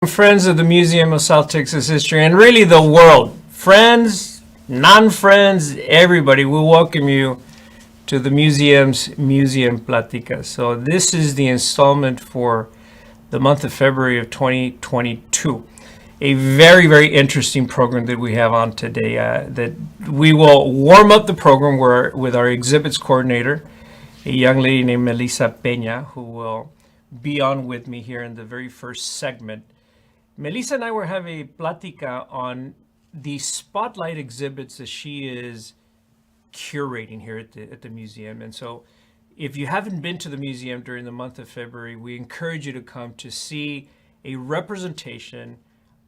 Friends of the Museum of South Texas History, and really the world. Friends, non-friends, everybody, we welcome you to the museum's Museum Pláticas. So this is the installment for the month of February of 2022. A very, very interesting program that we have on today. That we will warm up the program with our exhibits coordinator, a young lady named Melissa Peña, who will be on with me here in the very first segment. Melissa and I were having a plática on the spotlight exhibits that she is curating here at the museum. And so if you haven't been to the museum during the month of February, we encourage you to come to see a representation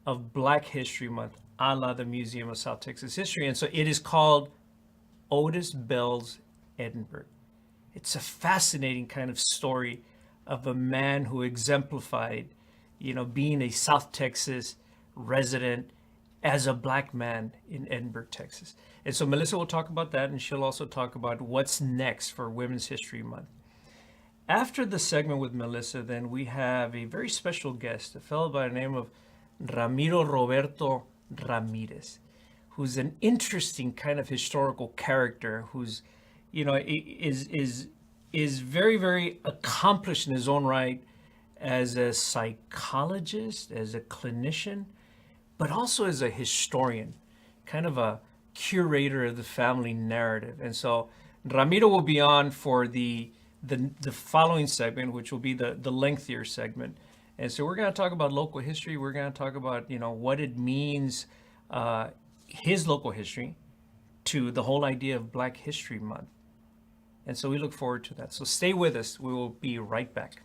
of Black History Month a la the Museum of South Texas History. And so it is called Otis Bell's Edinburgh. It's a fascinating kind of story of a man who exemplified being a South Texas resident as a Black man in Edinburgh, Texas. And so Melissa will talk about that, and she'll also talk about what's next for Women's History Month. After the segment with Melissa, then we have a very special guest, a fellow by the name of Ramiro Roberto Ramirez, who's an interesting kind of historical character who's, is very, very accomplished in his own right, as a psychologist, as a clinician, but also as a historian, kind of a curator of the family narrative. And so Ramiro will be on for the following segment, which will be the lengthier segment. And so we're going to talk about local history. We're going to talk about, what it means, his local history, to the whole idea of Black History Month. And so we look forward to that. So stay with us. We will be right back.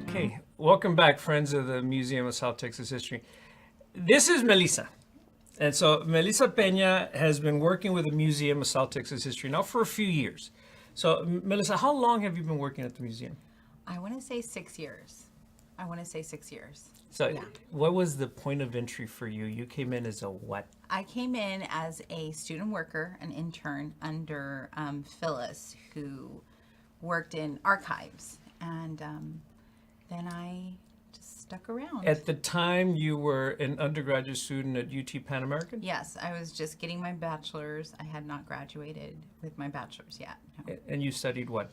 Okay, welcome back, friends of the Museum of South Texas History. This is Melissa. And so Melissa Peña has been working with the Museum of South Texas History now for a few years. So Melissa, how long have you been working at the museum? I want to say 6 years. So yeah. What was the point of entry for you? You came in as a what? I came in as a student worker, an intern under Phyllis, who worked in archives. And then I just stuck around. At the time, you were an undergraduate student at UT Pan American? Yes, I was just getting my bachelor's. I had not graduated with my bachelor's yet. No. And you studied what?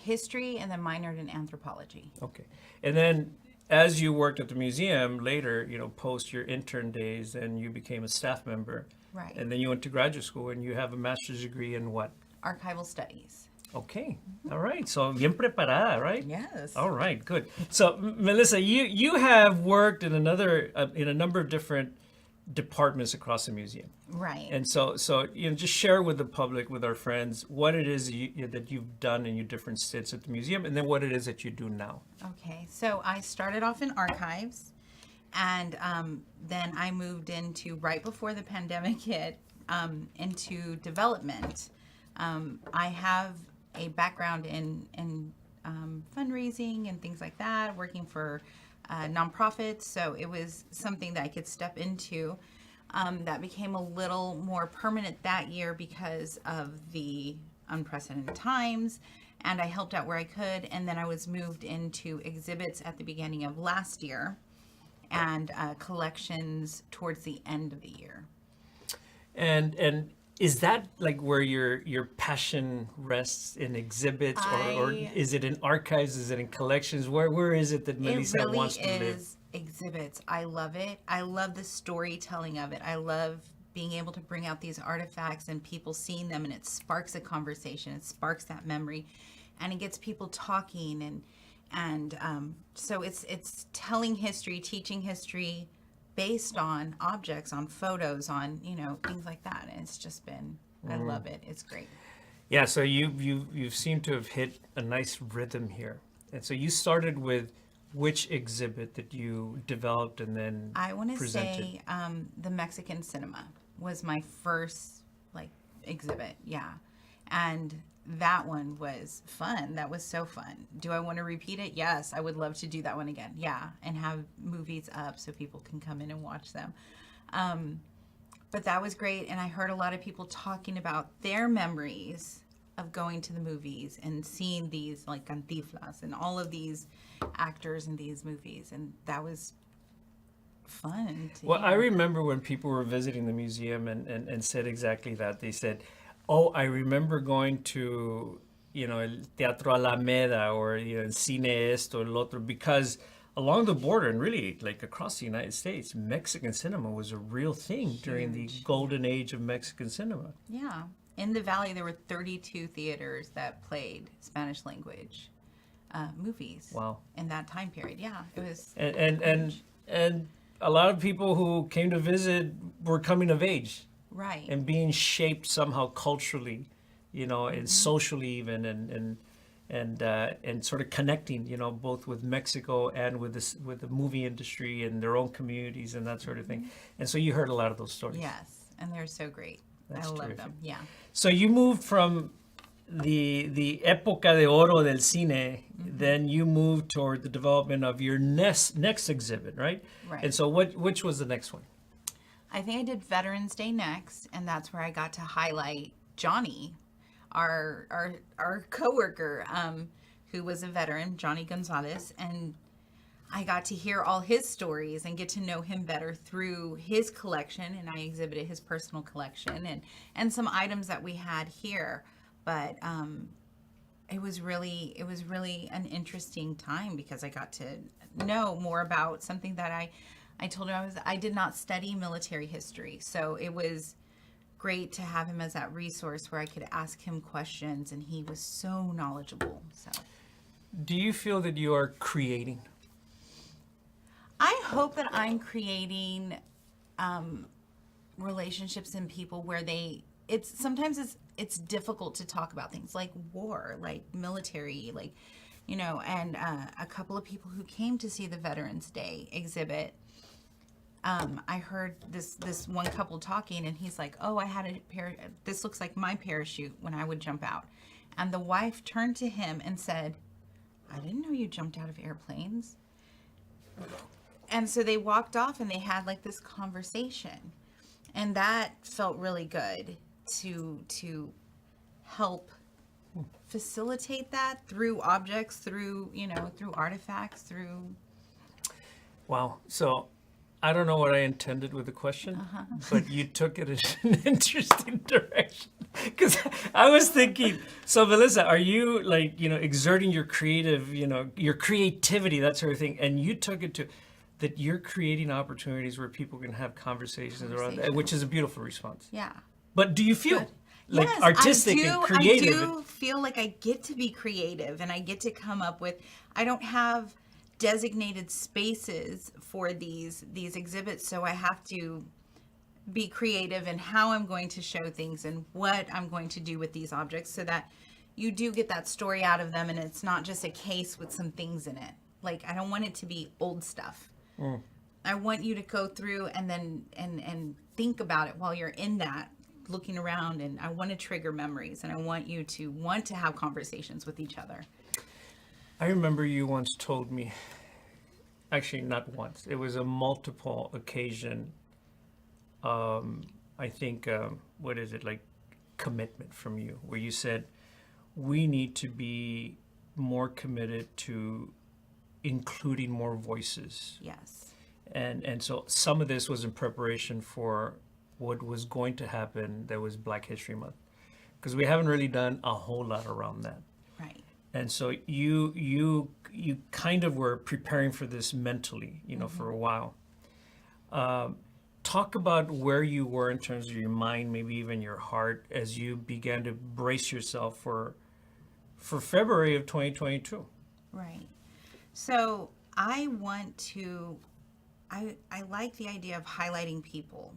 History, and then minored in anthropology. Okay. And then as you worked at the museum later, post your intern days, and you became a staff member. Right. And then you went to graduate school, and you have a master's degree in what? Archival studies. Okay. All right. So bien preparada, right? Yes. All right. Good. So Melissa, you have worked in a number of different departments across the museum. Right. And so just share with the public, with our friends, what it is that you've done in your different stints at the museum, and then what it is that you do now. Okay, so I started off in archives, and then I moved into, right before the pandemic hit, into development. I have a background in fundraising and things like that, working for nonprofits, so it was something that I could step into. That became a little more permanent that year because of the unprecedented times, and I helped out where I could, and then I was moved into exhibits at the beginning of last year and collections towards the end of the year. And is that like where your passion rests, in exhibits, or is it in archives? Is it in collections? Where is it that Melissa It really wants to live? is exhibits. I love it. I love the storytelling of it. I love being able to bring out these artifacts and people seeing them, and it sparks a conversation. It sparks that memory, and it gets people talking, and so it's telling history, teaching history based on objects, on photos, on things like that. And it's just been, I love it. It's great. Yeah, so you seem to have hit a nice rhythm here. And so you started with which exhibit that you developed and then I want to presented? say the Mexican cinema was my first exhibit. Yeah. And that one was fun. That was so fun. Do I want to repeat it? Yes, I would love to do that one again. Yeah, and have movies up so people can come in and watch them. But that was great, and I heard a lot of people talking about their memories of going to the movies and seeing these like Cantinflas and all of these actors in these movies, and that was fun to Well, I hear. remember when people were visiting the museum and said exactly that. They said, oh, I remember going to, El Teatro Alameda, or, El Cine Esto, El Otro, because along the border and really like across the United States, Mexican cinema was a real thing during the Huge. golden age of Mexican cinema. Yeah. In the Valley, there were 32 theaters that played Spanish language movies. Wow. In that time period. Yeah, it was. And a lot of people who came to visit were coming of age Right. and being shaped somehow culturally, and socially even, and sort of connecting, both with Mexico and with the movie industry and their own communities and that sort of thing. And so you heard a lot of those stories. Yes, and they're so great. That's I love terrific. them. Yeah. So you moved from the época de oro del cine, then you moved toward the development of your next exhibit, right? Right. And so which was the next one? I think I did Veterans Day next, and that's where I got to highlight Johnny, our coworker, who was a veteran, Johnny Gonzalez, and I got to hear all his stories and get to know him better through his collection, and I exhibited his personal collection and some items that we had here. But it was really an interesting time because I got to know more about something that I told him I did not study military history, so it was great to have him as that resource where I could ask him questions, and he was so knowledgeable. So Do you feel that you are creating? I hope that I'm creating relationships in people where sometimes it's difficult to talk about things like war, like military, and a couple of people who came to see the Veterans Day exhibit. I heard this one couple talking, and he's like, "Oh, I had this looks like my parachute when I would jump out," and the wife turned to him and said, "I didn't know you jumped out of airplanes." And so they walked off and they had like this conversation, and that felt really good to help facilitate that through objects, through artifacts, through. Wow. So I don't know what I intended with the question, but you took it in an interesting direction. Because I was thinking, so Melissa, are you exerting your your creativity, that sort of thing, and you took it to that you're creating opportunities where people can have conversations around that, which is a beautiful response. Yeah. But do you feel like Yes, artistic and creative? I do feel like I get to be creative and I get to come up with. I don't have designated spaces for these exhibits, so I have to be creative in how I'm going to show things and what I'm going to do with these objects so that you do get that story out of them and it's not just a case with some things in it. Like, I don't want it to be old stuff. I want you to go through and then and think about it while you're in that, looking around, and I want to trigger memories and I want you to want to have conversations with each other. I remember you once told me, actually not once, it was a multiple occasion, I think, what is it, like commitment from you, where you said, we need to be more committed to including more voices. Yes. And so some of this was in preparation for what was going to happen that was Black History Month. Because we haven't really done a whole lot around that. Right. And so you kind of were preparing for this mentally, for a while. Talk about where you were in terms of your mind, maybe even your heart, as you began to brace yourself for February of 2022. Right. So I like the idea of highlighting people.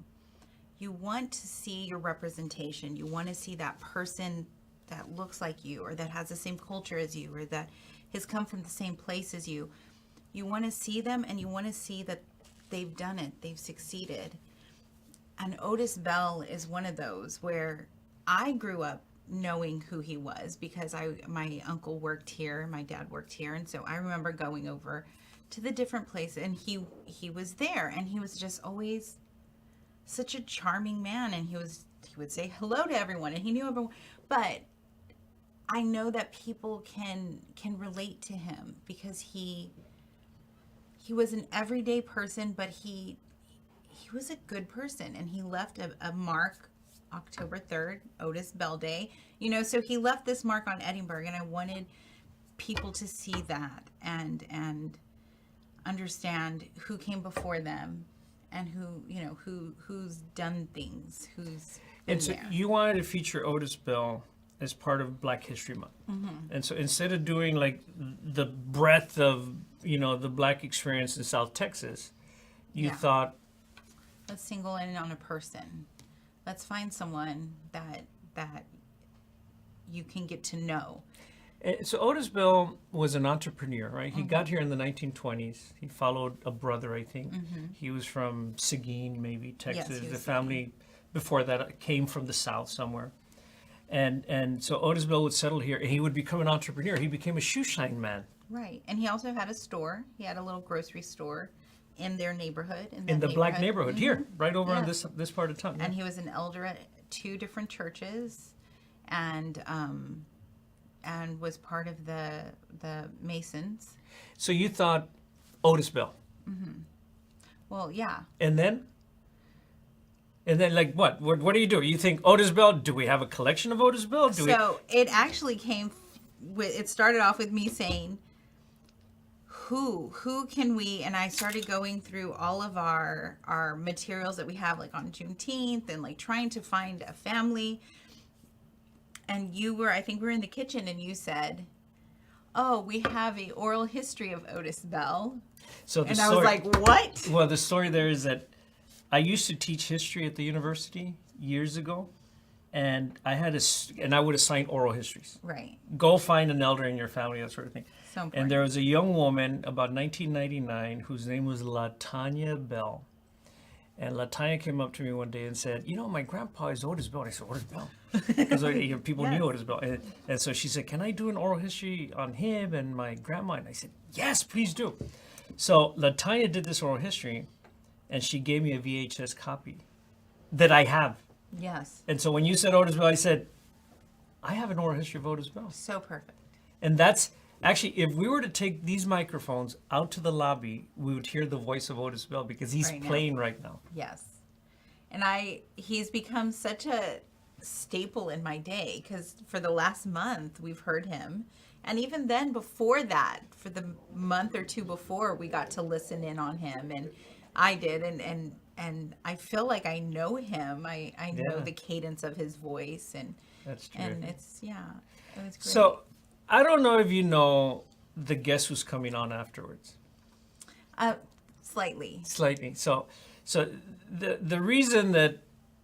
You want to see your representation. You want to see that person that looks like you or that has the same culture as you or that has come from the same place as you. You want to see them and you want to see that they've done it. They've succeeded. And Otis Bell is one of those where I grew up knowing who he was because my uncle worked here, my dad worked here, and so I remember going over to the different places and he was there and he was just always such a charming man and he would say hello to everyone and he knew everyone. But I know that people can relate to him because he was an everyday person, but he was a good person and he left a mark. October 3rd, Otis Bell Day, so he left this mark on Edinburgh and I wanted people to see that and understand who came before them and who's done things, who's been And so there. you wanted to feature Otis Bell as part of Black History Month. And so instead of doing like the breadth of, the Black experience in South Texas, you thought, let's single in on a person. Let's find someone that you can get to know. So Otis Bell was an entrepreneur, right? He got here in the 1920s. He followed a brother, I think. He was from Seguin, maybe, Texas. Yes, he was the family before that came from the South somewhere. And so Otis Bell would settle here and he would become an entrepreneur. He became a shoe shine man. Right. And he also had a store. He had a little grocery store in their neighborhood. In the Black neighborhood, here, right over on this part of town. And he was an elder at 2 different churches and was part of the Masons. So you thought Otis Bell. Well, yeah. And then like what? What do you do? You think Otis Bell, do we have a collection of Otis Bell? It actually came it started off with me saying, who can we, and I started going through all of our materials that we have like on Juneteenth and like trying to find a family. And I think we were in the kitchen and you said, oh, we have a oral history of Otis Bell. And I was like, what? Well, the story there is that I used to teach history at the university years ago. And I would assign oral histories. Right. Go find an elder in your family, that sort of thing. So important. And there was a young woman about 1999 whose name was LaTanya Bell. And LaTanya came up to me one day and said, my grandpa is Otis Bell. And I said, Otis Bell? Because people knew Otis Bell. And so she said, can I do an oral history on him and my grandma? And I said, yes, please do. So LaTanya did this oral history, and she gave me a VHS copy that I have. Yes. And so when you said Otis Bell, I said, I have an oral history of Otis Bell. So perfect. And that's actually, if we were to take these microphones out to the lobby, we would hear the voice of Otis Bell because he's playing right now. Yes. And he's become such a staple in my day because for the last month we've heard him. And even then before that, for the month or two before, we got to listen in on him. And I did. And I feel like I know him. I know the cadence of his voice. And that's true. And it was great. So I don't know if you know the guest who's coming on afterwards. Slightly. Slightly. So So the reason that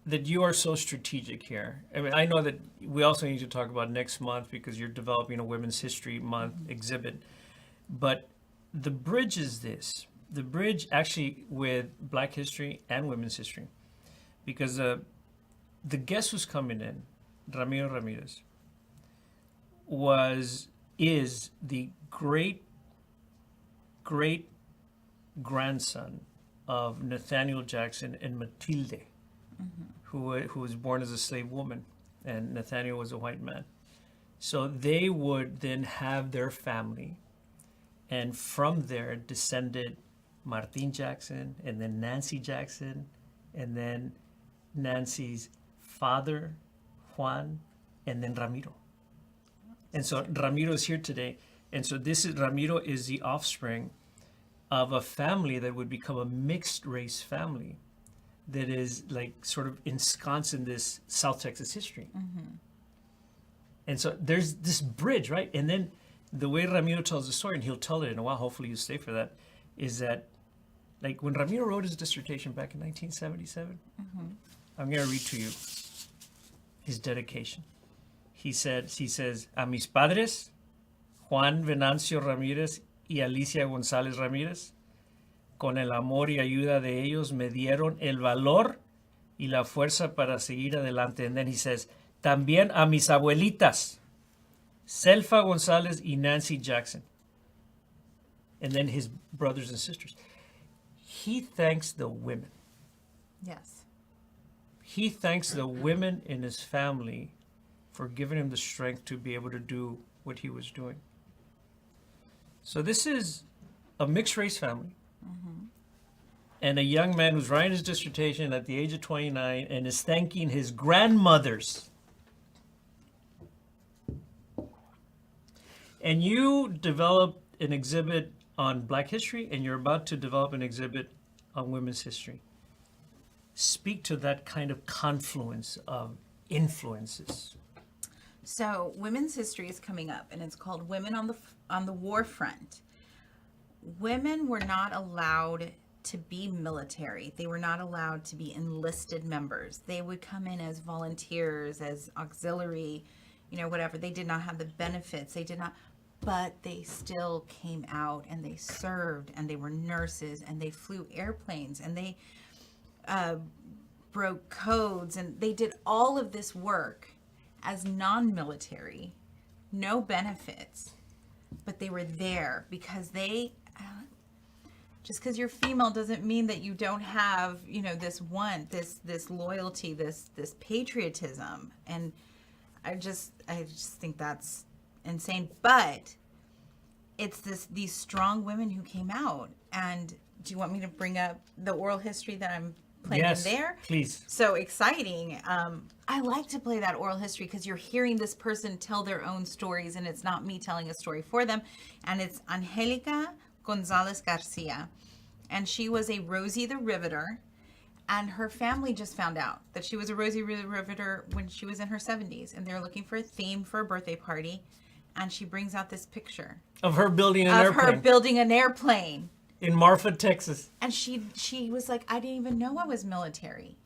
you are so strategic here, I mean, I know that we also need to talk about next month because you're developing a Women's History Month exhibit, but the bridge is this. The bridge actually with Black history and women's history, because the guest who's coming in, Ramiro Ramirez, is the great grandson of Nathaniel Jackson and Matilde, who was born as a slave woman, and Nathaniel was a white man. So they would then have their family, and from there descended Martin Jackson, and then Nancy Jackson, and then Nancy's father, Juan, and then Ramiro. And so Ramiro is here today. And so Ramiro is the offspring of a family that would become a mixed race family that is like sort of ensconced in this South Texas history. And so there's this bridge, right? And then the way Ramiro tells the story, and he'll tell it in a while, hopefully you stay for that, is that like when Ramiro wrote his dissertation back in 1977, I'm going to read to you his dedication. He says, a mis padres, Juan Venancio Ramírez y Alicia González Ramírez, con el amor y ayuda de ellos me dieron el valor y la fuerza para seguir adelante. And then he says, también a mis abuelitas, Selfa González y Nancy Jackson. And then his brothers and sisters. He thanks the women. Yes. He thanks the women in his family for giving him the strength to be able to do what he was doing. So this is a mixed race family. And a young man who's writing his dissertation at the age of 29 and is thanking his grandmothers. And you developed an exhibit on Black history, and you're about to develop an exhibit on women's history. Speak to that kind of confluence of influences. So women's history is coming up, and it's called Women on the War Front. Women were not allowed to be military. They were not allowed to be enlisted members. They would come in as volunteers, as auxiliary, whatever. They did not have the benefits. They did not, but they still came out and they served, and they were nurses, and they flew airplanes, and they broke codes, and they did all of this work as non-military, no benefits, but they were there because just because you're female doesn't mean that you don't have, this loyalty, this patriotism. And I just think that's insane. But it's these strong women who came out. And do you want me to bring up the oral history that I'm playing in there? Please. So exciting. I like to play that oral history because you're hearing this person tell their own stories, and it's not me telling a story for them. And it's Angelica Gonzalez Garcia, and she was a Rosie the Riveter, and her family just found out that she was a Rosie the Riveter when she was in her 70s, and they're looking for a theme for a birthday party, and she brings out this picture of her building an airplane in Marfa, Texas. And she was like, I didn't even know I was military.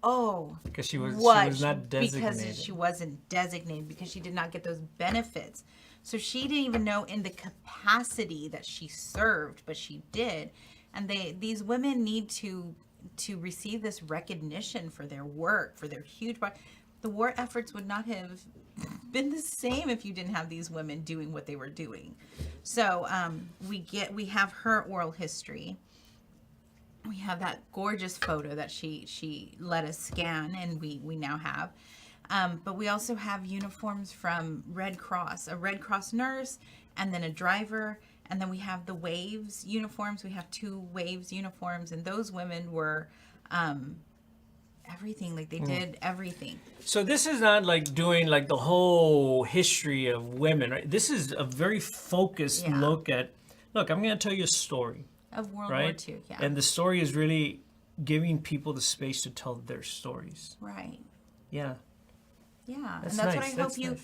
Oh, because she was not designated. Because she wasn't designated, because she did not get those benefits. So she didn't even know in the capacity that she served, but she did. And these women need to receive this recognition for their work, for their huge work. The war efforts would not have been the same if you didn't have these women doing what they were doing. So we have her oral history. We have that gorgeous photo that she let us scan, and we now have. But we also have uniforms from Red Cross, a Red Cross nurse, and then a driver. And then we have the Waves uniforms. We have 2 Waves uniforms, and those women were everything. Like, they did everything. So this is not like doing like the whole history of women, right? This is a very focused look, I'm going to tell you a story. Of World War II, yeah. And the story is really giving people the space to tell their stories. Right. Yeah. Yeah. That's what I hope you,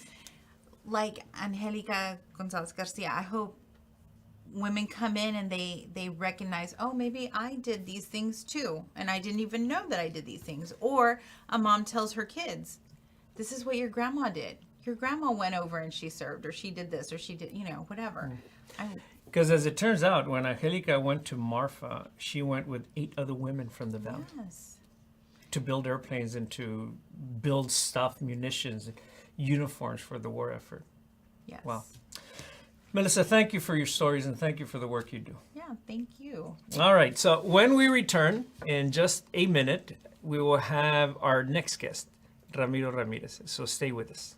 like Angelica Gonzalez Garcia, I hope women come in and they recognize, oh, maybe I did these things too, and I didn't even know that I did these things. Or a mom tells her kids, this is what your grandma did. Your grandma went over and she served, or she did this, or she did, whatever. Because as it turns out, when Angelica went to Marfa, she went with 8 other women from the valley Yes. to build airplanes and to build stuff, munitions, uniforms for the war effort. Yes. Wow. Melissa, thank you for your stories and thank you for the work you do. Yeah, thank you. All right, so when we return in just a minute, we will have our next guest, Ramiro Ramirez. So stay with us.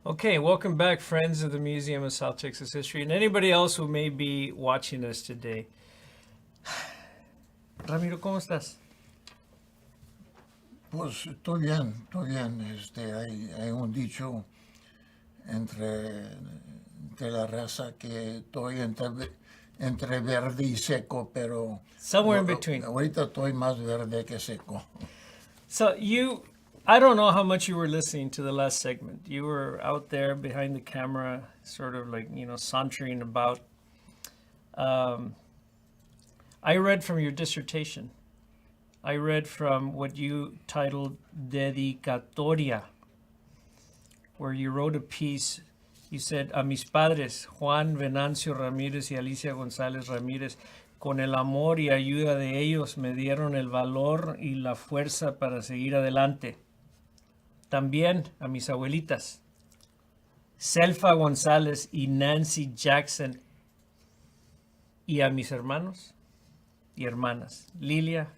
Okay, welcome back, friends of the Museum of South Texas History, and anybody else who may be watching us today. Ramiro, ¿cómo estás? Pues estoy bien, estoy bien. Hay un dicho entre la raza que estoy entre verde y seco, pero Somewhere in between. ahorita estoy más verde que seco. So I don't know how much you were listening to the last segment. You were out there behind the camera, sort of like, sauntering about. I read from your dissertation. I read from what you titled Dedicatoria, where you wrote a piece. You said, a mis padres, Juan Venancio Ramírez y Alicia González Ramírez, con el amor y ayuda de ellos me dieron el valor y la fuerza para seguir adelante. También a mis abuelitas, Selfa González y Nancy Jackson, y a mis hermanos y hermanas, Lilia,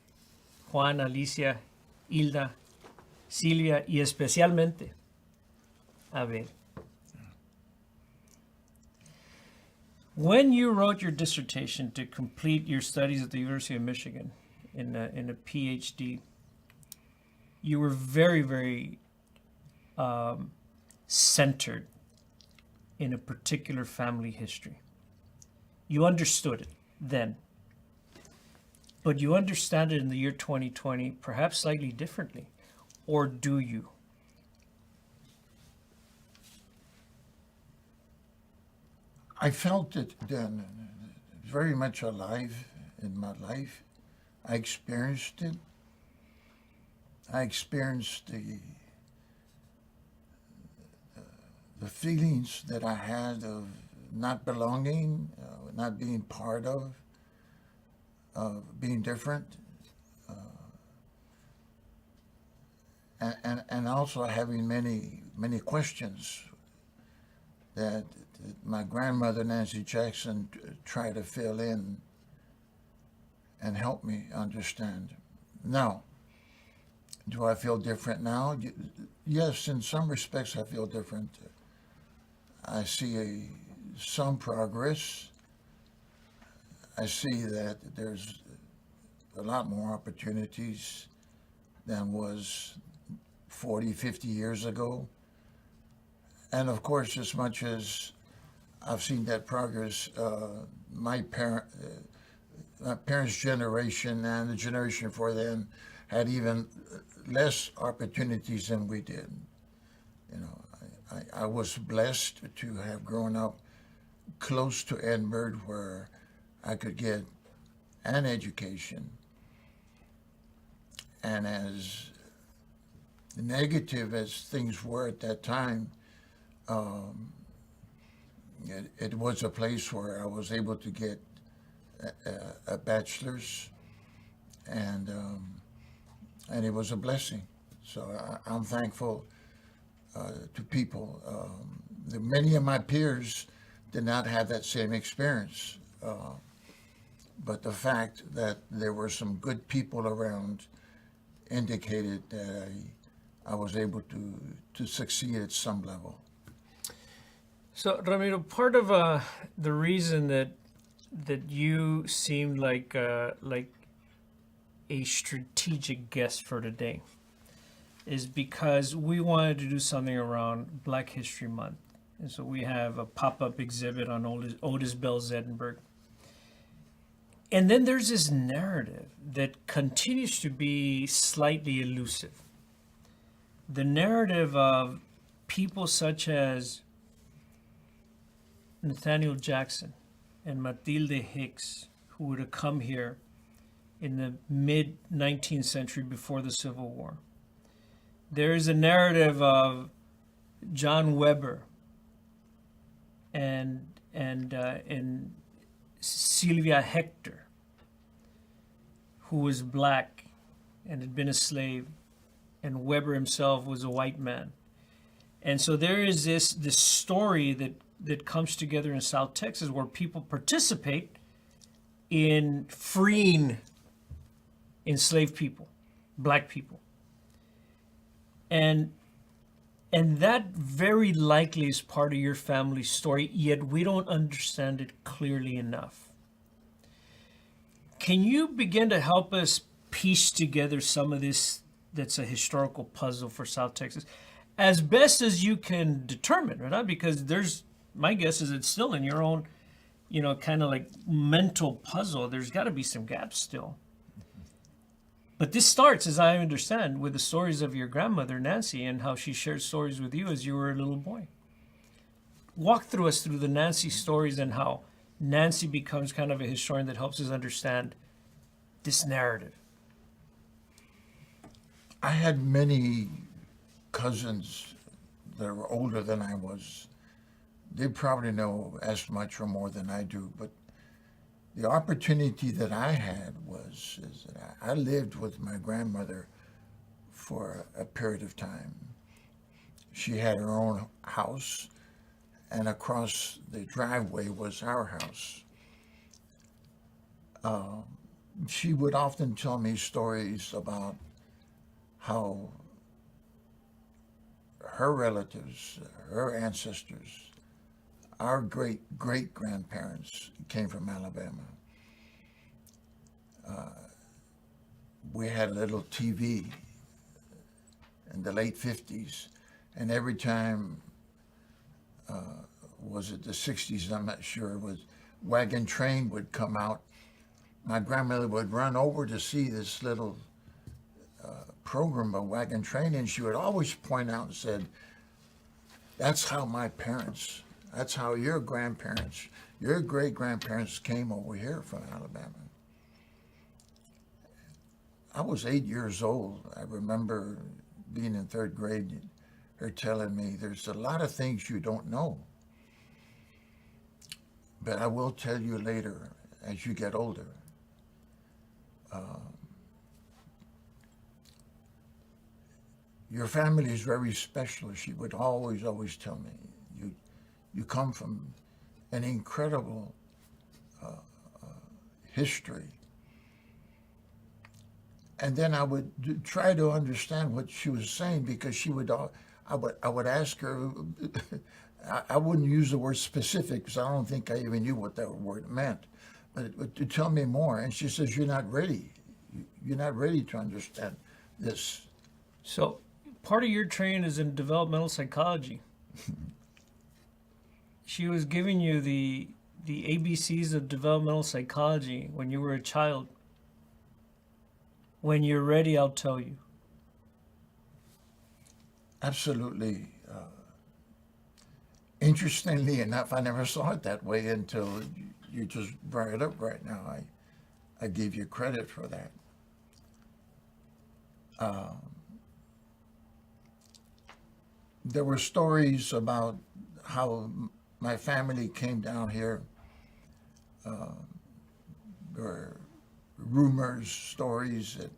Juan, Alicia, Hilda, Silvia y especialmente Abel. When you wrote your dissertation to complete your studies at the University of Michigan in a PhD, you were very, very centered in a particular family history. You understood it then, but you understand it in the year 2020 perhaps slightly differently, or do you? I felt it then very much alive in my life. I experienced it. I experienced the feelings that I had of not belonging, not being part of of being different, and also having many questions that my grandmother Nancy Jackson tried to fill in and help me understand. Now, do I feel different now? Yes, in some respects I feel different. I see some progress. I see that there's a lot more opportunities than was 40, 50 years ago. And of course, as much as I've seen that progress, my parents' generation and the generation before them had even less opportunities than we did. You know, I was blessed to have grown up close to Edinburgh, where I could get an education. And as negative as things were at that time, it was a place where I was able to get a bachelor's, and it was a blessing. So I'm thankful to people. Many of my peers did not have that same experience, but the fact that there were some good people around indicated that I was able to succeed at some level. So, Ramiro, part of the reason that you seemed like a strategic guest for today is because we wanted to do something around Black History Month. And so we have a pop-up exhibit on Otis Bell's Edinburgh. And then there's this narrative that continues to be slightly elusive. The narrative of people such as Nathaniel Jackson and Matilde Hicks, who would have come here in the mid-19th century before the Civil War. There is a narrative of John Weber and Sylvia Hector, who was black and had been a slave, and Weber himself was a white man. And so there is this story that comes together in South Texas where people participate in freeing enslaved people, black people. And that very likely is part of your family's story, yet we don't understand it clearly enough. Can you begin to help us piece together some of this that's a historical puzzle for South Texas, as best as you can determine, right? Because my guess is it's still in your own, kind of like mental puzzle. There's got to be some gaps still. But this starts, as I understand, with the stories of your grandmother, Nancy, and how she shared stories with you as you were a little boy. Walk through us through the Nancy stories and how Nancy becomes kind of a historian that helps us understand this narrative. I had many cousins that were older than I was. They probably know as much or more than I do, but the opportunity that I had is that I lived with my grandmother for a period of time. She had her own house, and across the driveway was our house. She would often tell me stories about how her relatives, her ancestors, our great-great-grandparents came from Alabama. We had a little TV in the late 50s, and every time, was it the 60s, I'm not sure, it was Wagon Train would come out. My grandmother would run over to see this little program of Wagon Train, and she would always point out and said, that's how my parents, that's how your grandparents, your great-grandparents came over here from Alabama. I was 8 years old. I remember being in third grade, her telling me, there's a lot of things you don't know, but I will tell you later as you get older. your family is very special. She would always tell me, you come from an incredible history. And then I would try to understand what she was saying, because I would ask her, I wouldn't use the word specific because I don't think I even knew what that word meant, but to tell me more. And she says, you're not ready. You're not ready to understand this. So part of your training is in developmental psychology. She was giving you the ABCs of developmental psychology when you were a child. When you're ready, I'll tell you. Absolutely. Interestingly enough, I never saw it that way until you just brought it up right now. I give you credit for that. There were stories about how my family came down here. There were rumors, stories that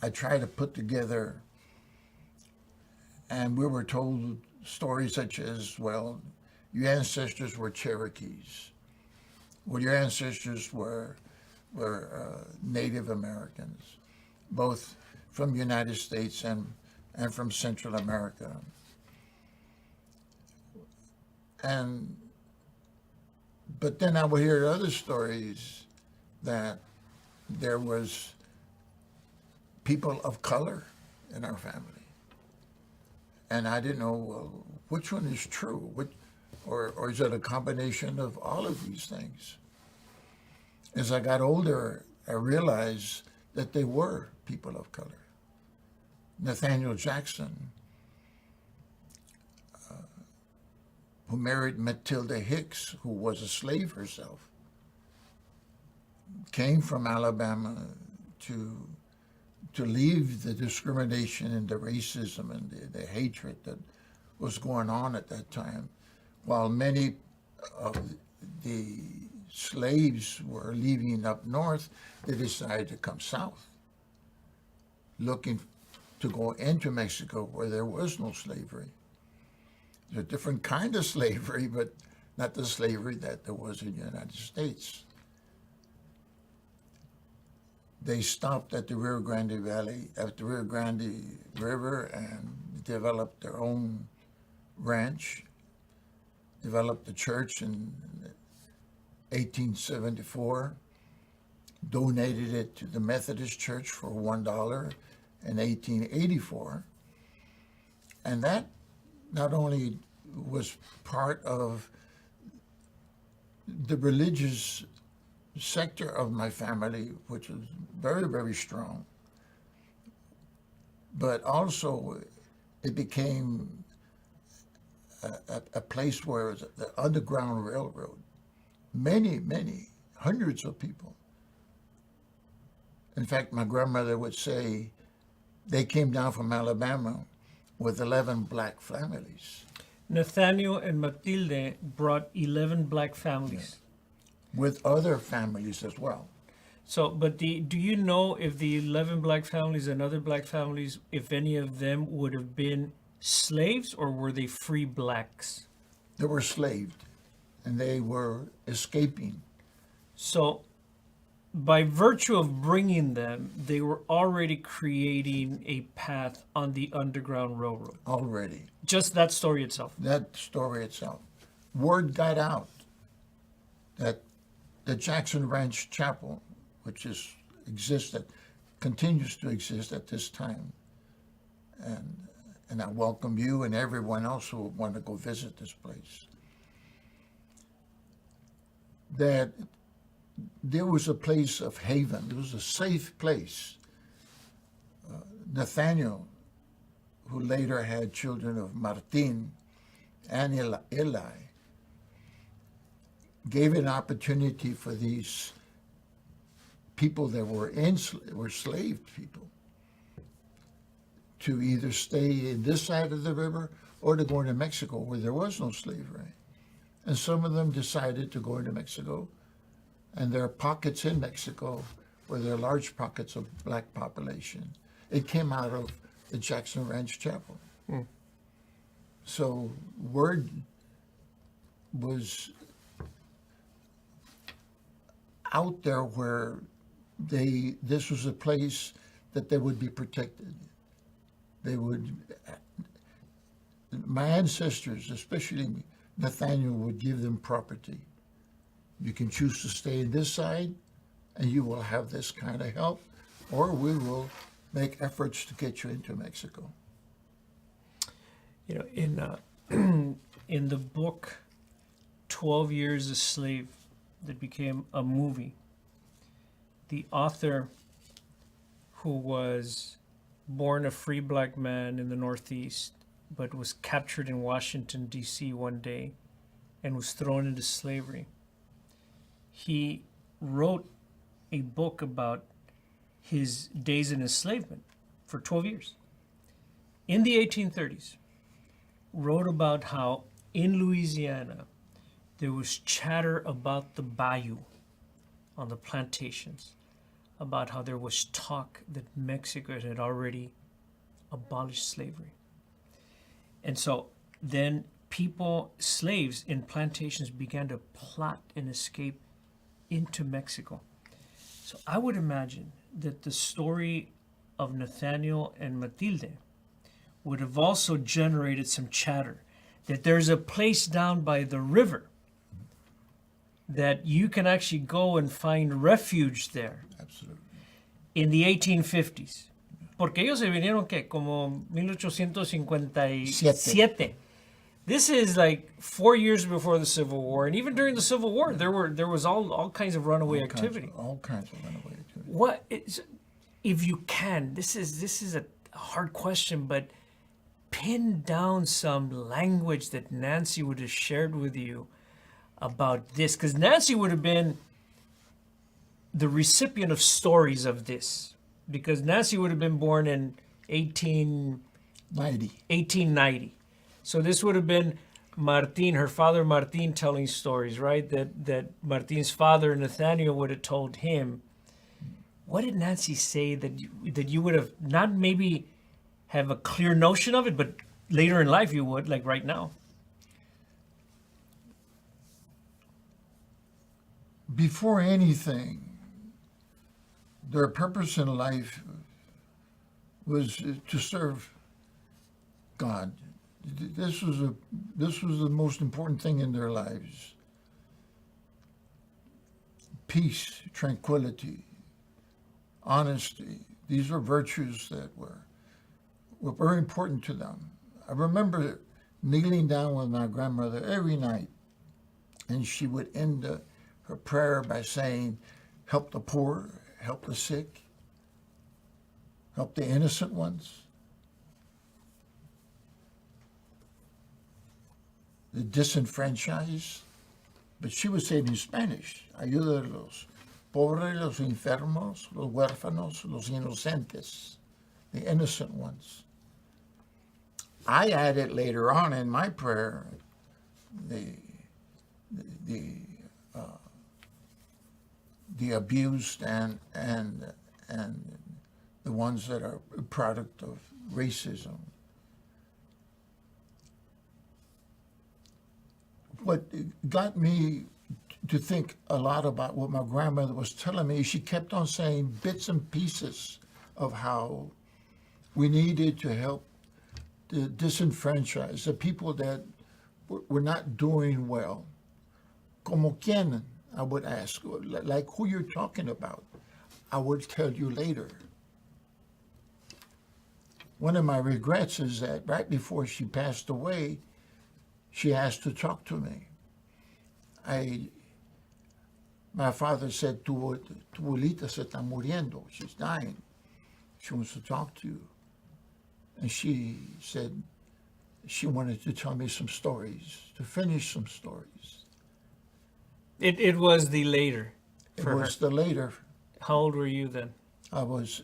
I tried to put together, and we were told stories such as, well, your ancestors were Cherokees. Well, your ancestors were Native Americans, both from the United States and from Central America. But then I would hear other stories that there was people of color in our family. And I didn't know, well, which one is true? Or is it a combination of all of these things? As I got older, I realized that they were people of color. Nathaniel Jackson, who married Matilda Hicks, who was a slave herself, came from Alabama to leave the discrimination and the racism and the hatred that was going on at that time. While many of the slaves were leaving up north, they decided to come south, looking to go into Mexico where there was no slavery. There's a different kind of slavery, but not the slavery that there was in the United States. They stopped at the Rio Grande Valley, at the Rio Grande River, and developed their own ranch, developed a church in 1874, donated it to the Methodist Church for $1 in 1884. And that not only was part of the religious sector of my family, which was very, very strong, but also it became a place where the Underground Railroad, many, hundreds of people. In fact, my grandmother would say they came down from Alabama with 11 black families. Nathaniel and Matilde brought 11 black families. With other families as well. So, but do you know if the 11 black families and other black families, if any of them would have been slaves, or were they free blacks? They were slaved, and they were escaping. So, by virtue of bringing them, they were already creating a path on the Underground Railroad. Already. Just that story itself. That story itself. Word got out that the Jackson Ranch Chapel, which continues to exist at this time, and I welcome you and everyone else who would want to go visit this place, that there was a place of haven. There was a safe place. Nathaniel, who later had children of Martin and Eli, gave an opportunity for these people that were enslaved people to either stay in this side of the river or to go into Mexico where there was no slavery. And some of them decided to go into Mexico, and their pockets in Mexico where there are large pockets of black population. It came out of the Jackson Ranch Chapel. So word was out there where this was a place that they would be protected. My ancestors, especially Nathaniel, would give them property. You can choose to stay in this side and you will have this kind of help, or we will make efforts to get you into Mexico. You know, in the book 12 Years a Slave that became a movie, the author, who was born a free black man in the Northeast, but was captured in Washington, D.C. one day and was thrown into slavery, he wrote a book about his days in enslavement for 12 years. In the 1830s, wrote about how in Louisiana there was chatter about the bayou on the plantations, about how there was talk that Mexico had already abolished slavery. And so then slaves in plantations began to plot and escape into Mexico. So I would imagine that the story of Nathaniel and Matilde would have also generated some chatter, that there's a place down by the river that you can actually go and find refuge there. Absolutely. In the 1850s. Porque ellos se vinieron, ¿qué? Como 1857. This is like 4 years before the Civil War, and even during the Civil War, there was all kinds of runaway activity. All kinds of runaway activity. What is, if you can, this is a hard question, but pin down some language that Nancy would have shared with you about this, because Nancy would have been the recipient of stories of this, because Nancy would have been born in 1890. So this would have been Martin, her father Martin, telling stories, right? That Martin's father Nathaniel would have told him. What did Nancy say that you would have not maybe have a clear notion of it, but later in life you would, like right now? Before anything, their purpose in life was to serve God. This was the most important thing in their lives. Peace, tranquility, honesty. These were virtues that were very important to them. I remember kneeling down with my grandmother every night, and she would end her prayer by saying, "Help the poor, help the sick, help the innocent ones, the disenfranchised." But she would say it in Spanish, "Ayuda a los pobres, los enfermos, los huérfanos, los inocentes," the innocent ones. I added later on in my prayer the abused and the ones that are a product of racism. What got me to think a lot about what my grandmother was telling me, she kept on saying bits and pieces of how we needed to help the disenfranchised, the people that were not doing well. Como quien, I would ask, like who you're talking about. I would tell you later. One of my regrets is that right before she passed away, she asked to talk to me. My father said, tu abuelita se está muriendo, she's dying. She wants to talk to you. And she said she wanted to tell me some stories, to finish some stories. It was the later. It was the later. How old were you then? I was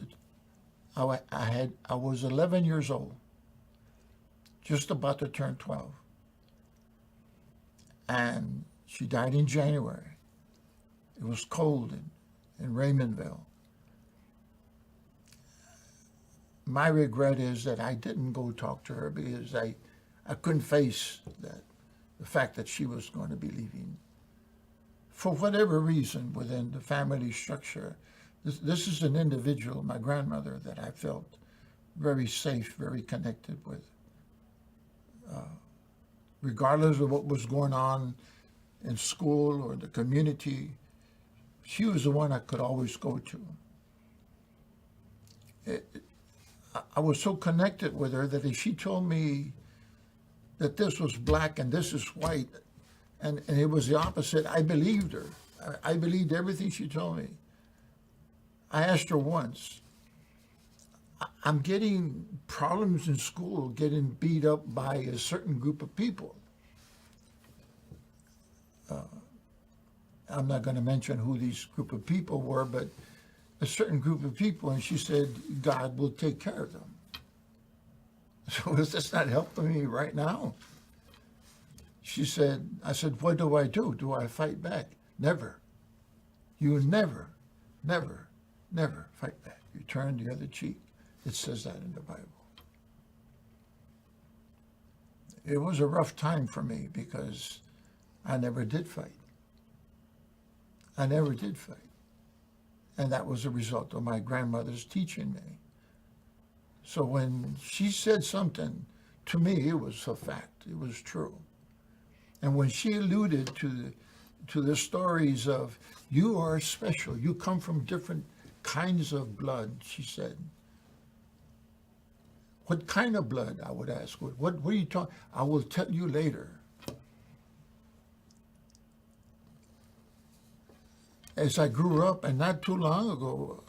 11 years old, just about to turn 12. And she died in January. It was cold in Raymondville. my regret is that I didn't go talk to her because I couldn't face the fact that she was going to be leaving. For whatever reason within the family structure, this is an individual, my grandmother, that I felt very safe, very connected with. Regardless of what was going on in school or the community, she was the one I could always go to. I was so connected with her that if she told me that this was black and this is white, and it was the opposite, I believed her. I believed everything she told me. I asked her once, I'm getting problems in school, getting beat up by a certain group of people. I'm not going to mention who these group of people were, but a certain group of people, and she said, God will take care of them. So is this not helping me right now? She said, I said, what do I do? Do I fight back? Never. You never, never, never fight back. You turn the other cheek. It says that in the Bible. It was a rough time for me because I never did fight. I never did fight. And that was a result of my grandmother's teaching me. So when she said something, to me, it was a fact. It was true. And when she alluded to the stories of, you are special, you come from different kinds of blood, she said. What kind of blood, I would ask. What are you talking? I will tell you later. As I grew up, and not too long ago,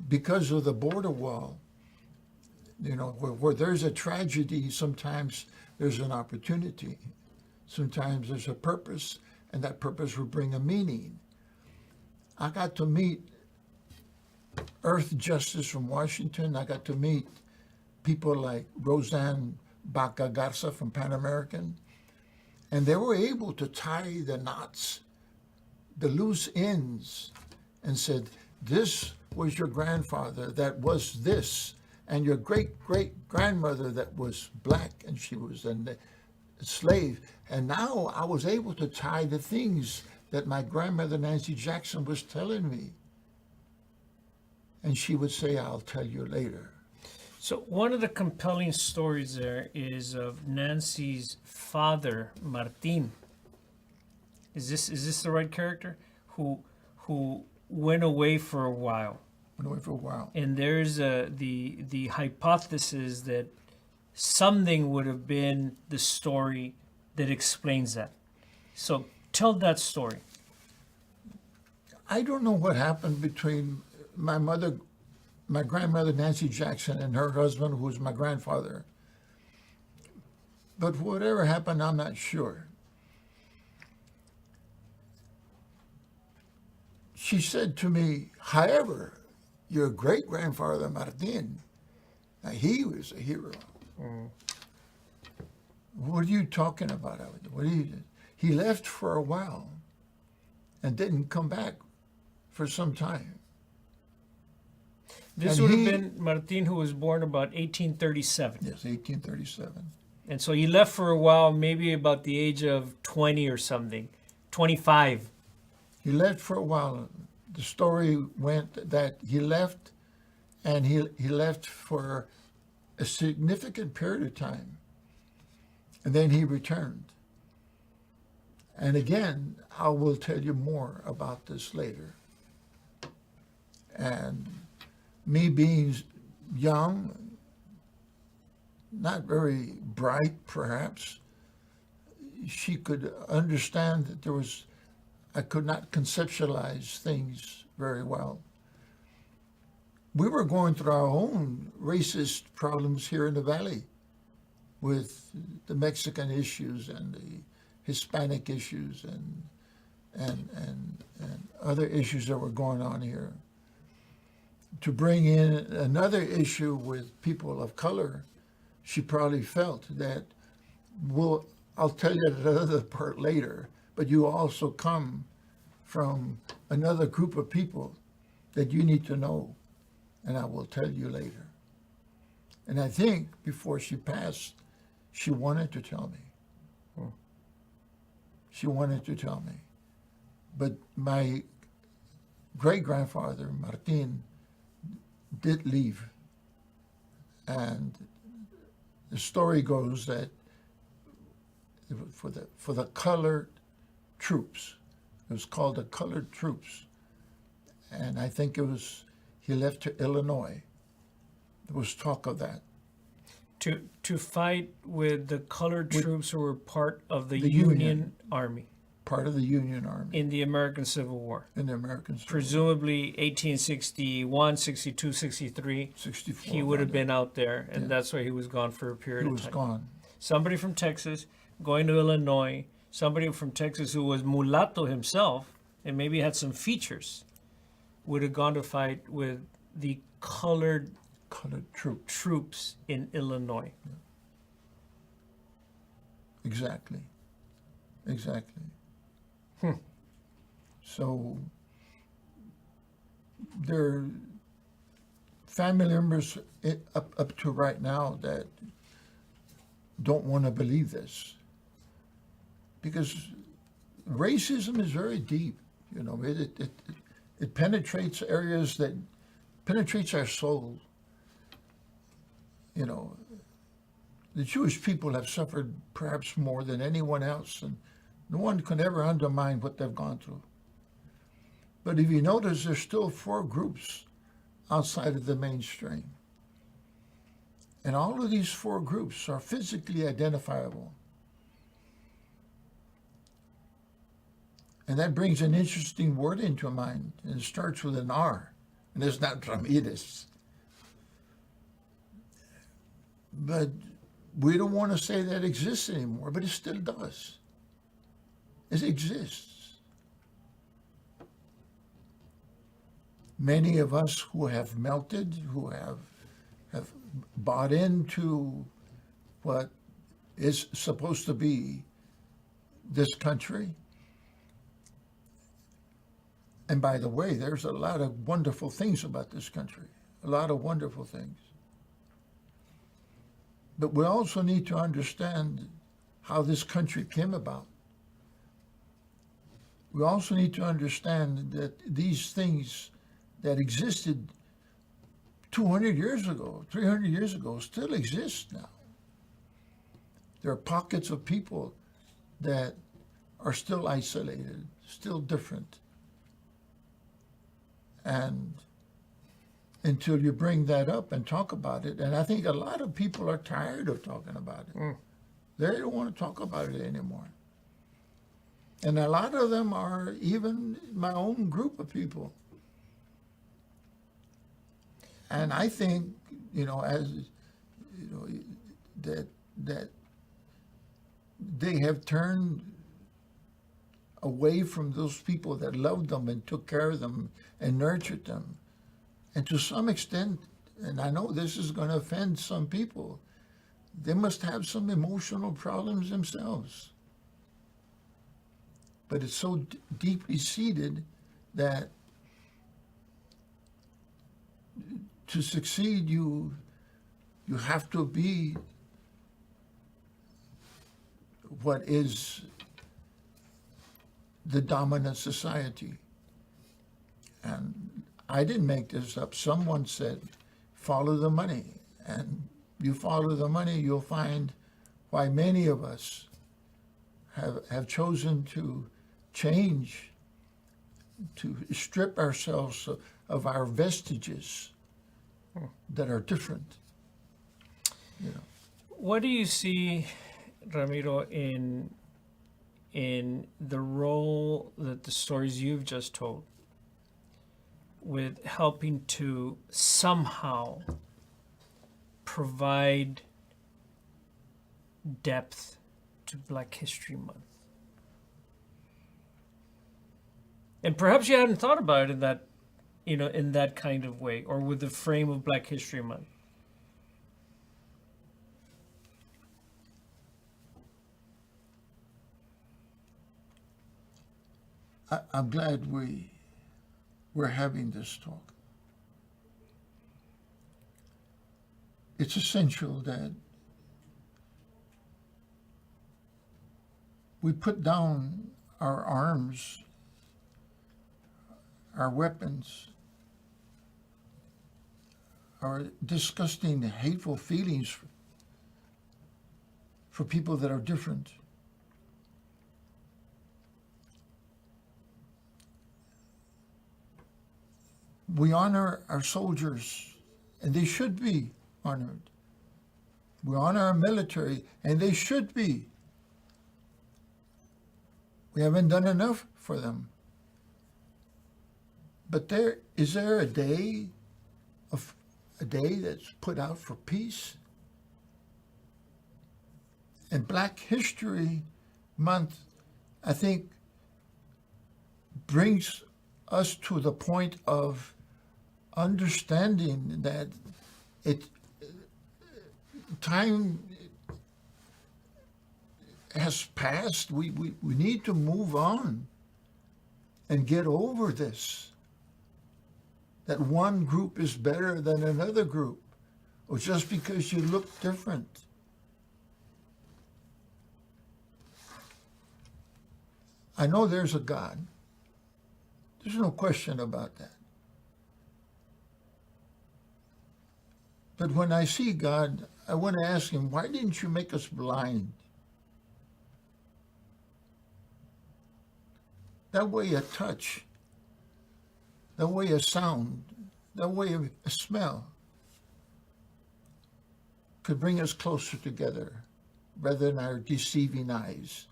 because of the border wall, you know, where there's a tragedy, sometimes there's an opportunity. Sometimes there's a purpose, and that purpose will bring a meaning. I got to meet Earth Justice from Washington. I got to meet people like Roseanne Baca Garza from Pan American, and they were able to tie the knots, the loose ends, and said, this was your grandfather that was this, and your great-great-grandmother that was black, and she was a slave. And now I was able to tie the things that my grandmother Nancy Jackson was telling me. And she would say, I'll tell you later. So one of the compelling stories there is of Nancy's father, Martin. Is this the right character? Who went away for a while. Went away for a while. And there's the hypothesis that something would have been the story that explains that. So tell that story. I don't know what happened between my grandmother Nancy Jackson, and her husband, who was my grandfather. But whatever happened, I'm not sure. She said to me, however, your great-grandfather Martin, now he was a hero. Mm. What are you talking about? He left for a while and didn't come back for some time. This would have been Martin, who was born about 1837. Yes, 1837. And so he left for a while, maybe about the age of 20 or something, 25. He left for a while. The story went that he left, and he left for a significant period of time. And then he returned. And again, I will tell you more about this later. And me being young, not very bright perhaps, she could understand that I could not conceptualize things very well. We were going through our own racist problems here in the Valley with the Mexican issues and the Hispanic issues and other issues that were going on here. To bring in another issue with people of color, she probably felt that, well, I'll tell you the other part later, but you also come from another group of people that you need to know. and I will tell you later. And I think before she passed, she wanted to tell me. She wanted to tell me. But my great-grandfather, Martin, did leave. And the story goes that for the colored troops, it was called the colored troops. And I think he left to Illinois. There was talk of that. To fight with the colored troops who were part of the Union. Union Army Part of the Union Army in the American Civil War. in the American Civil War. Presumably 1861, 62, 63. 64. He would have around been out there, and Yeah. that's why he was gone for a there. period He of was time. gone. Somebody from Texas going to Illinois, somebody from Texas who was mulatto himself and maybe had some features, would have gone to fight with the colored Colored troops. troops in Illinois. Exactly. Exactly. So there are family members up to right now that don't want to believe this, because racism is very deep. You know, it penetrates areas that penetrates our soul. You know, the Jewish people have suffered perhaps more than anyone else, and no one can ever undermine what they've gone through. But if you notice, there's still 4 groups outside of the mainstream. And all of these 4 groups are physically identifiable. And that brings an interesting word into mind, and it starts with an R, and it's not Ramirez. But we don't want to say that exists anymore, but it still does. It exists. Many of us who have melted, who have bought into what is supposed to be this country. And by the way, there's a lot of wonderful things about this country, a lot of wonderful things. But we also need to understand how this country came about. We also need to understand that these things that existed 200 years ago, 300 years ago, still exist now. There are pockets of people that are still isolated, still different. And until you bring that up and talk about it, and I think a lot of people are tired of talking about it. They don't want to talk about it anymore. And a lot of them are even my own group of people. And I think, as that they have turned away from those people that loved them and took care of them and nurtured them. And to some extent, and I know this is going to offend some people, they must have some emotional problems themselves. But it's so deeply seated that to succeed, you have to be what is the dominant society. And I didn't make this up. Someone said, follow the money. And you follow the money, you'll find why many of us have chosen to change, to strip ourselves of our vestiges that are different. What do you see, Ramiro, in the role that the stories you've just told with helping to somehow provide depth to Black History Month? And perhaps you hadn't thought about it in that kind of way, or with the frame of Black History Month. I'm glad we're having this talk. it's essential that we put down our arms, our weapons, our disgusting, hateful feelings for people that are different. We honor our soldiers, and they should be honored. We honor our military, and they should be. We haven't done enough for them. But is there a day that's put out for peace? And Black History Month, I think, brings us to the point of understanding that time has passed. We need to move on and get over this. That one group is better than another group, or just because you look different. I know there's a God. There's no question about that. But when I see God, I want to ask him, why didn't you make us blind? That way a touch, that way a sound, that way a smell could bring us closer together rather than our deceiving eyes.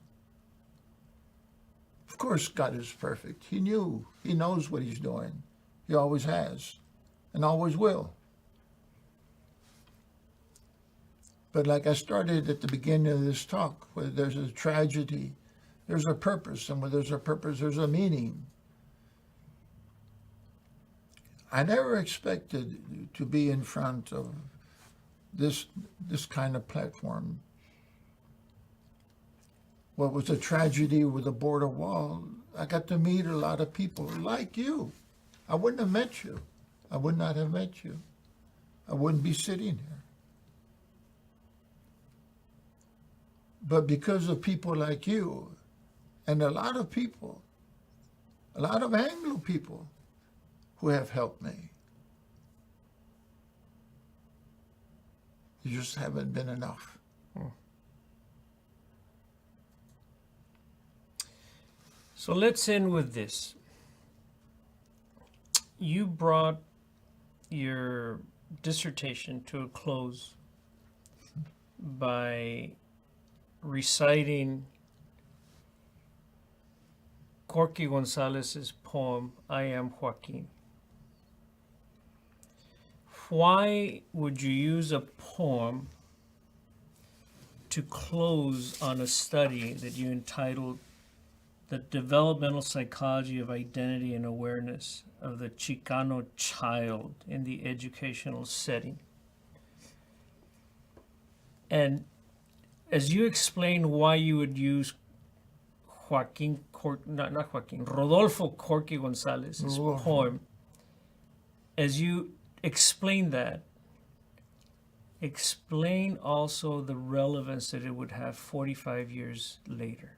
Of course, God is perfect. He knows what he's doing. He always has and always will. But like I started at the beginning of this talk, where there's a tragedy, there's a purpose, and where there's a purpose, there's a meaning. I never expected to be in front of this kind of platform. What was a tragedy with the border wall, I got to meet a lot of people like you. I wouldn't have met you. I would not have met you. I wouldn't be sitting here. But because of people like you, and a lot of people, a lot of Anglo people who have helped me, you just haven't been enough. So let's end with this. You brought your dissertation to a close by reciting Corky Gonzalez's poem, I Am Joaquin. Why would you use a poem to close on a study that you entitled The Developmental Psychology of Identity and Awareness of the Chicano Child in the Educational Setting? And as you explain why you would use Rodolfo Corky Gonzalez's poem, as you explain that, explain also the relevance that it would have 45 years later.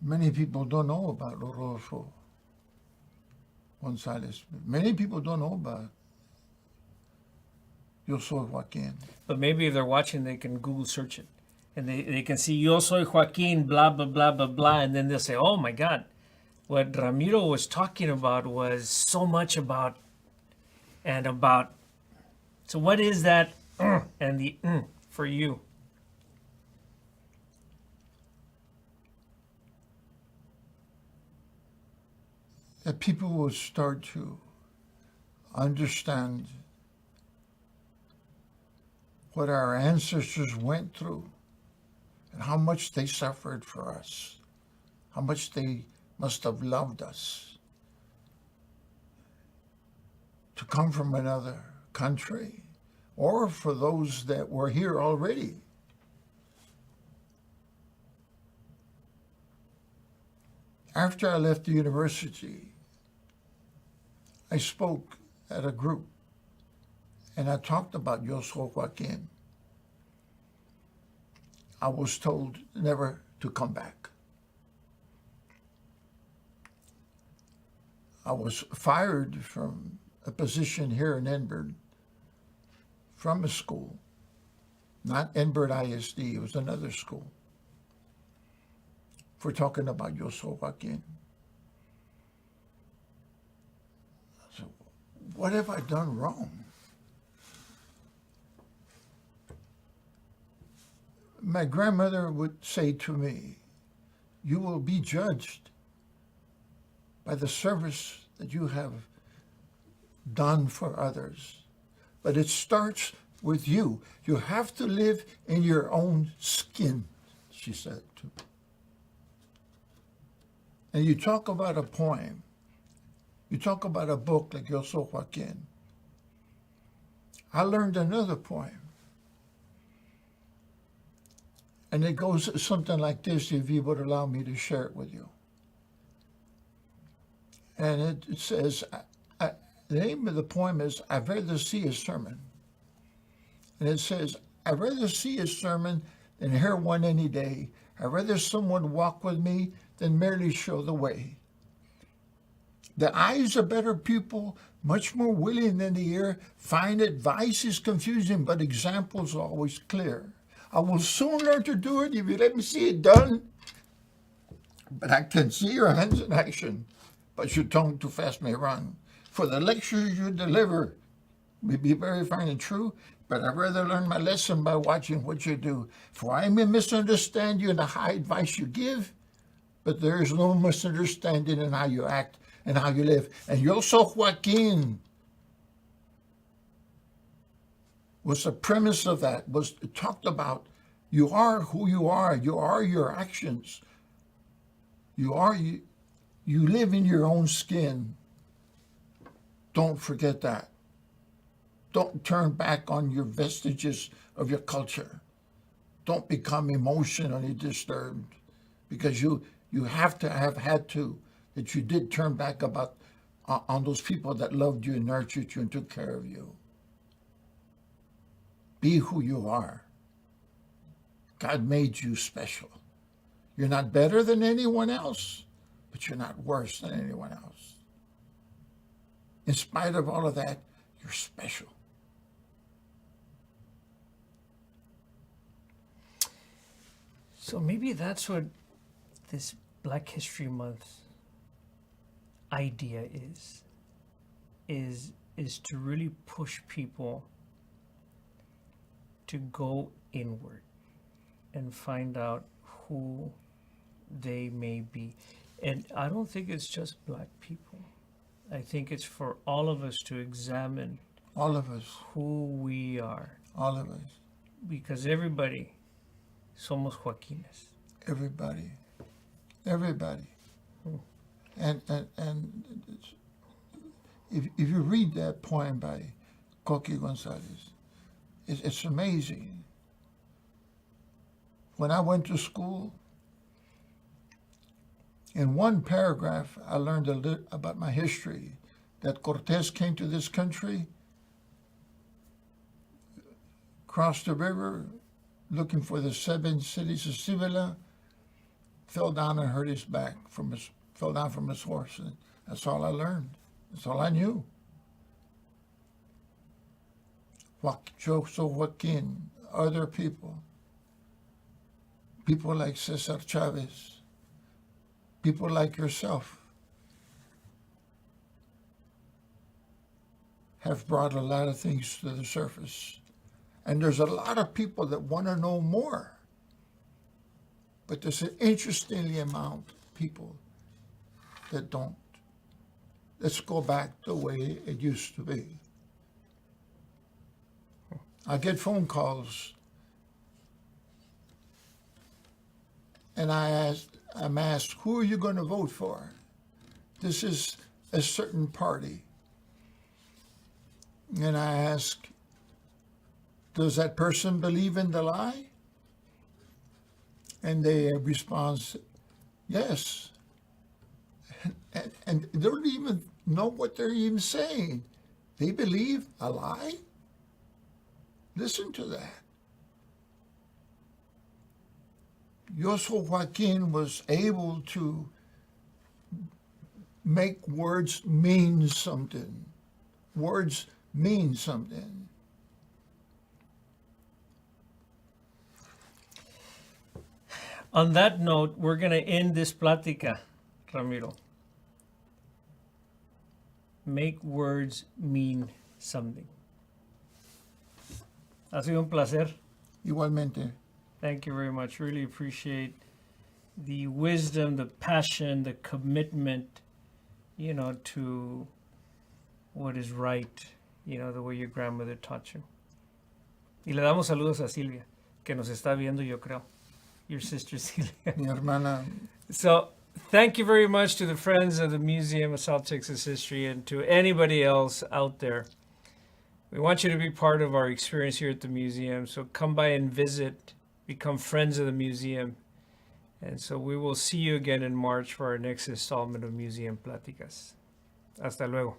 Many people don't know about Rodolfo Gonzalez. Many people don't know about Yo Soy Joaquin. But maybe if they're watching, they can Google search it. And they can see Yo Soy Joaquin, blah, blah, blah, blah, blah. And then they'll say, oh my God, what Ramiro was talking about was so much about and about. So what is that and the for you? That people will start to understand what our ancestors went through and how much they suffered for us, how much they must have loved us. To come from another country, or for those that were here already. After I left the university, I spoke at a group, and I talked about Yo Soy Joaquin. I was told never to come back. I was fired from a position here in Edinburgh from a school, not Edinburgh ISD, it was another school, for talking about Yo Soy Joaquin. So, what have I done wrong? My grandmother would say to me, you will be judged by the service that you have done for others. But it starts with you. You have to live in your own skin, she said to me. And you talk about a poem, you talk about a book like Yo Soy Joaquin. I learned another poem. And it goes something like this, if you would allow me to share it with you. And it says, the name of the poem is, I'd rather see a sermon. And it says, I'd rather see a sermon than hear one any day. I'd rather someone walk with me than merely show the way. The eye is a better pupil, much more willing than the ear. Fine advice is confusing, but examples are always clear. I will soon learn to do it if you let me see it done. But I can see your hands in action, but your tongue too fast may run. For the lectures you deliver may be very fine and true, but I'd rather learn my lesson by watching what you do. For I may misunderstand you in the high advice you give, but there is no misunderstanding in how you act and how you live. And Yo Soy Joaquin was the premise of that, was it talked about you are who you are your actions. You live in your own skin. Don't forget that. Don't turn back on your vestiges of your culture. Don't become emotionally disturbed because you have to have had to, that you did turn back about on those people that loved you and nurtured you and took care of you. Be who you are. God made you special. You're not better than anyone else, but you're not worse than anyone else. In spite of all of that, you're special. So maybe that's what this Black History Month idea is to really push people to go inward and find out who they may be. And I don't think it's just Black people. I think it's for all of us to examine All of us. who we are. All of us. Because everybody somos Joaquines. Everybody. Everybody. And if you read that poem by Coqui Gonzalez, it's amazing. When I went to school, in one paragraph, I learned a little about my history, that Cortés came to this country, crossed the river, looking for the 7 cities of Cibela, fell down and hurt his back, fell down from his horse. And that's all I learned. That's all I knew. Yo Soy Joaquin, other people like Cesar Chavez, people like yourself, have brought a lot of things to the surface. And there's a lot of people that want to know more. But there's an interestingly amount of people that don't. Let's go back the way it used to be. I get phone calls, and I'm asked, who are you going to vote for? This is a certain party. And I ask, does that person believe in the lie? And they respond, yes. and they don't even know what they're even saying. They believe a lie? Listen to that. Yoso Joaquin was able to make words mean something. Words mean something. On that note, we're going to end this plática, Ramiro. Make words mean something. Ha sido un placer. Igualmente. Thank you very much. Really appreciate the wisdom, the passion, the commitment, to what is right, the way your grandmother taught you. Y le damos saludos a Silvia, que nos está viendo, yo creo. Your sister Silvia. Mi hermana. So, thank you very much to the friends of the Museum of South Texas History and to anybody else out there. We want you to be part of our experience here at the museum. So come by and visit, become friends of the museum. And so we will see you again in March for our next installment of Museum Pláticas. Hasta luego.